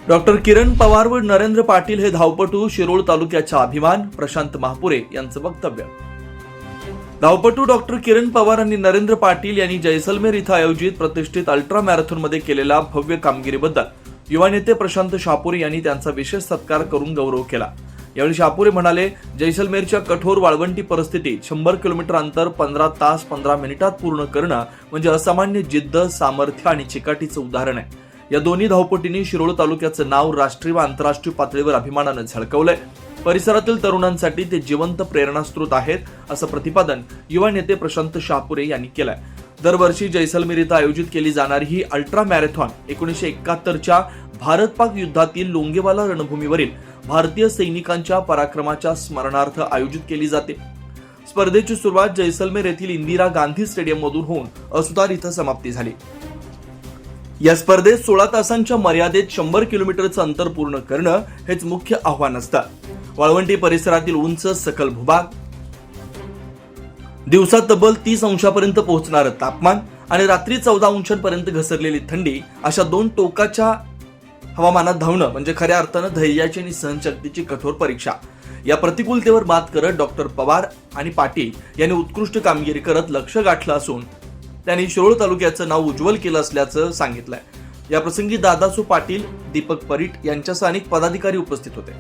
Doctor किरण पवार व नरेंद्र पाटील हे धावपटू, शिरोळ तालुक्याचा अभिमान, प्रशांत महापुरे यांचं वक्तव्य. धावपटू डॉक्टर किरण पवार आणि नरेंद्र पाटील यांनी जैसलमेर इथं आयोजित प्रतिष्ठित अल्ट्रा मॅरेथॉनमध्ये केलेल्या भव्य कामगिरीबद्दल युवा नेते प्रशांत शापुरे यांनी त्यांचा विशेष सत्कार करून गौरव केला. यावेळी शापुरे म्हणाले, जैसलमेरच्या कठोर वाळवंटी परिस्थितीत 100 किलोमीटर अंतर 15 तास 15 मिनिटात पूर्ण करणं म्हणजे असामान्य जिद्द, सामर्थ्य आणि चिकाटीचं उदाहरण आहे. या दोन्ही धावपटूंनी शिरोळ तालुक्याचं नाव राष्ट्रीय व आंतरराष्ट्रीय पातळीवर अभिमानानं झळकवलंय. परिसरातील तरुणांसाठी ते जिवंत प्रेरणास्त्रोत आहेत, असं प्रतिपादन युवा नेते प्रशांत शापुरे यांनी केलंय. दरवर्षी जैसलमेर इथं आयोजित केली जाणारी ही अल्ट्रा मॅरेथॉन 1971च्या भारत-पाक युद्धातील लोंगेवाला रणभूमीवरील भारतीय सैनिकांच्या पराक्रमाच्या स्मरणार्थ आयोजित केली जाते. स्पर्धेची सुरुवात जैसलमेर येथील इंदिरा गांधी स्टेडियम मधून होऊन असुदार इथं समाप्ती झाली. या स्पर्धेत 16 तासांच्या मर्यादेत 100 किलोमीटरचं अंतर पूर्ण करणं हेच मुख्य आव्हान असतं. वाळवंटी परिसरातील उंच सखल भूभाग, दिवसात तब्बल 30 अंशापर्यंत पोहोचणारं तापमान आणि रात्री 14 अंशांपर्यंत घसरलेली थंडी अशा दोन टोकाच्या हवामानात धावणं म्हणजे खऱ्या अर्थानं धैर्याची आणि सहनशक्तीची कठोर परीक्षा. या प्रतिकूलतेवर मात करत डॉक्टर पवार आणि पाटील यांनी उत्कृष्ट कामगिरी करत लक्ष्य गाठलं असून त्यांनी शिरोळ तालुक्याचं नाव उज्ज्वल केलं असल्याचं सांगितलंय. या प्रसंगी दादासू पाटील, दीपक परीट यांच्यासह अनेक पदाधिकारी उपस्थित होते.